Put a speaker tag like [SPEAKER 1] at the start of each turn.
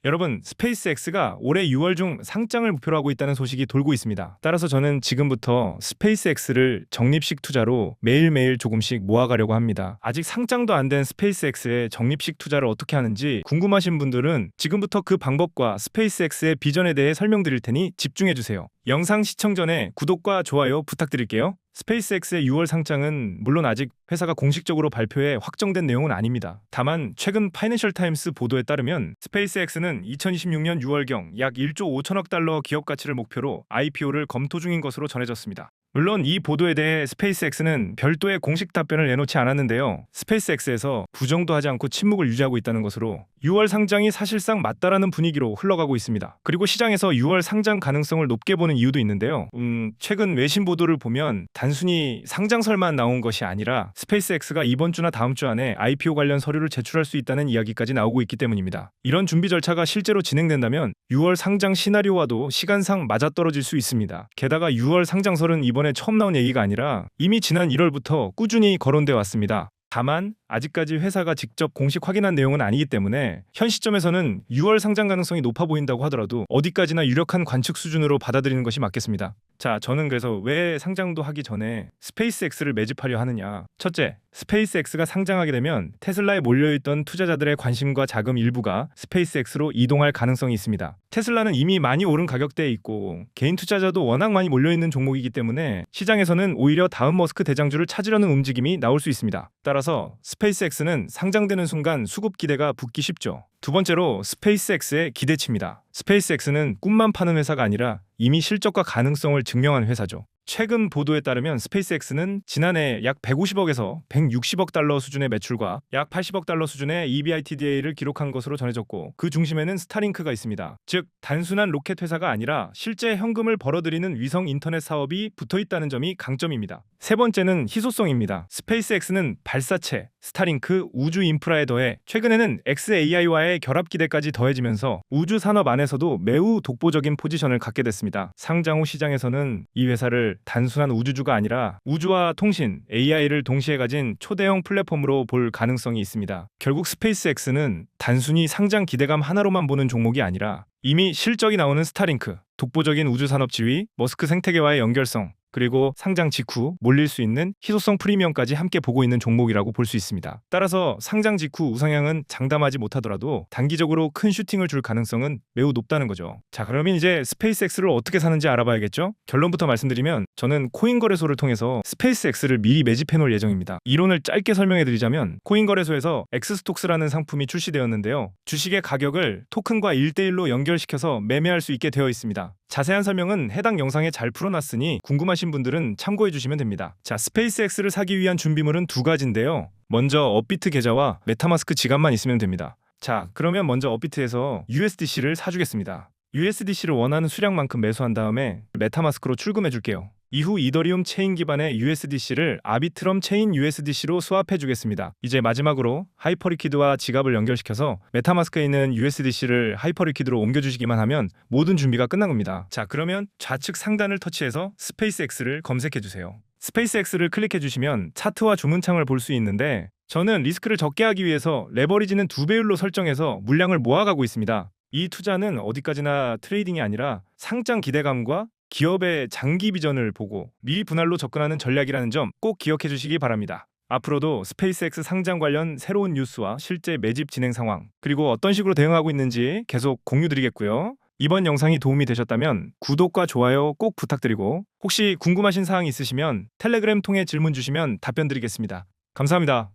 [SPEAKER 1] 여러분, 스페이스X가 올해 6월 중 상장을 목표로 하고 있다는 소식이 돌고 있습니다. 따라서 저는 지금부터 스페이스X를 적립식 투자로 매일매일 조금씩 모아가려고 합니다. 아직 상장도 안 된 스페이스X의 적립식 투자를 어떻게 하는지 궁금하신 분들은 지금부터 그 방법과 스페이스X의 비전에 대해 설명드릴 테니 집중해주세요. 영상 시청 전에 구독과 좋아요 부탁드릴게요. 스페이스X의 6월 상장은 물론 아직 회사가 공식적으로 발표해 확정된 내용은 아닙니다. 다만 최근 파이낸셜 타임스 보도에 따르면 스페이스X는 2026년 6월경 약 1조 5천억 달러 기업 가치를 목표로 IPO를 검토 중인 것으로 전해졌습니다. 물론 이 보도에 대해 스페이스X는 별도의 공식 답변을 내놓지 않았는데요. 스페이스X에서 부정도 하지 않고 침묵을 유지하고 있다는 것으로 6월 상장이 사실상 맞다라는 분위기로 흘러가고 있습니다. 그리고 시장에서 6월 상장 가능성을 높게 보는 이유도 있는데요. 최근 외신 보도를 보면 단순히 상장설만 나온 것이 아니라 스페이스X가 이번 주나 다음 주 안에 IPO 관련 서류를 제출할 수 있다는 이야기까지 나오고 있기 때문입니다. 이런 준비 절차가 실제로 진행된다면 6월 상장 시나리오와도 시간상 맞아떨어질 수 있습니다. 게다가 6월 상장설은 이번에 처음 나온 얘기가 아니라 이미 지난 1월부터 꾸준히 거론돼 왔습니다. 다만 아직까지 회사가 직접 공식 확인한 내용은 아니기 때문에 현 시점에서는 6월 상장 가능성이 높아 보인다고 하더라도 어디까지나 유력한 관측 수준으로 받아들이는 것이 맞겠습니다. 자, 저는 그래서 왜 상장도 하기 전에 스페이스X를 매집하려 하느냐. 첫째, 스페이스X가 상장하게 되면 테슬라에 몰려있던 투자자들의 관심과 자금 일부가 스페이스X로 이동할 가능성이 있습니다. 테슬라는 이미 많이 오른 가격대에 있고 개인 투자자도 워낙 많이 몰려있는 종목이기 때문에 시장에서는 오히려 다음 머스크 대장주를 찾으려는 움직임이 나올 수 있습니다. 따라서 스페이스X는 상장되는 순간 수급 기대가 붙기 쉽죠. 두 번째로 스페이스X의 기대치입니다. 스페이스X는 꿈만 파는 회사가 아니라 이미 실적과 가능성을 증명한 회사죠. 최근 보도에 따르면 스페이스X는 지난해 약 150억에서 160억 달러 수준의 매출과 약 80억 달러 수준의 EBITDA를 기록한 것으로 전해졌고 그 중심에는 스타링크가 있습니다. 즉 단순한 로켓 회사가 아니라 실제 현금을 벌어들이는 위성 인터넷 사업이 붙어있다는 점이 강점입니다. 세 번째는 희소성입니다. 스페이스X는 발사체, 스타링크, 우주 인프라에 더해 최근에는 xAI와의 결합 기대까지 더해지면서 우주 산업 안에서도 매우 독보적인 포지션을 갖게 됐습니다. 상장 후 시장에서는 이 회사를 단순한 우주주가 아니라 우주와 통신, AI를 동시에 가진 초대형 플랫폼으로 볼 가능성이 있습니다. 결국 스페이스X는 단순히 상장 기대감 하나로만 보는 종목이 아니라 이미 실적이 나오는 스타링크, 독보적인 우주 산업 지위, 머스크 생태계와의 연결성, 그리고 상장 직후 몰릴 수 있는 희소성 프리미엄까지 함께 보고 있는 종목이라고 볼 수 있습니다. 따라서 상장 직후 우상향은 장담하지 못하더라도 단기적으로 큰 슈팅을 줄 가능성은 매우 높다는 거죠. 자, 그러면 이제 스페이스X를 어떻게 사는지 알아봐야겠죠? 결론부터 말씀드리면 저는 코인 거래소를 통해서 스페이스X를 미리 매집해 놓을 예정입니다. 이론을 짧게 설명해 드리자면 코인 거래소에서 엑스스톡스라는 상품이 출시되었는데요. 주식의 가격을 토큰과 1대1로 연결시켜서 매매할 수 있게 되어 있습니다. 자세한 설명은 해당 영상에 잘 풀어놨으니 궁금하신 분들은 참고해 주시면 됩니다. 자, 스페이스X를 사기 위한 준비물은 두 가지인데요. 먼저 업비트 계좌와 메타마스크 지갑만 있으면 됩니다. 자, 그러면 먼저 업비트에서 USDC를 사주겠습니다. USDC를 원하는 수량만큼 매수한 다음에 메타마스크로 출금해 줄게요. 이후 이더리움 체인 기반의 USDC를 아비트럼 체인 USDC로 수합해 주겠습니다. 이제 마지막으로 하이퍼리퀴드와 지갑을 연결시켜서 메타마스크에 있는 USDC를 하이퍼리퀴드로 옮겨주시기만 하면 모든 준비가 끝난 겁니다. 자, 그러면 좌측 상단을 터치해서 스페이스X를 검색해 주세요. 스페이스X를 클릭해 주시면 차트와 주문창을 볼 수 있는데 저는 리스크를 적게 하기 위해서 레버리지는 2배율로 설정해서 물량을 모아가고 있습니다. 이 투자는 어디까지나 트레이딩이 아니라 상장 기대감과 기업의 장기 비전을 보고 미리 분할로 접근하는 전략이라는 점 꼭 기억해 주시기 바랍니다. 앞으로도 스페이스X 상장 관련 새로운 뉴스와 실제 매집 진행 상황, 그리고 어떤 식으로 대응하고 있는지 계속 공유 드리겠고요. 이번 영상이 도움이 되셨다면 구독과 좋아요 꼭 부탁드리고 혹시 궁금하신 사항이 있으시면 텔레그램 통해 질문 주시면 답변 드리겠습니다. 감사합니다.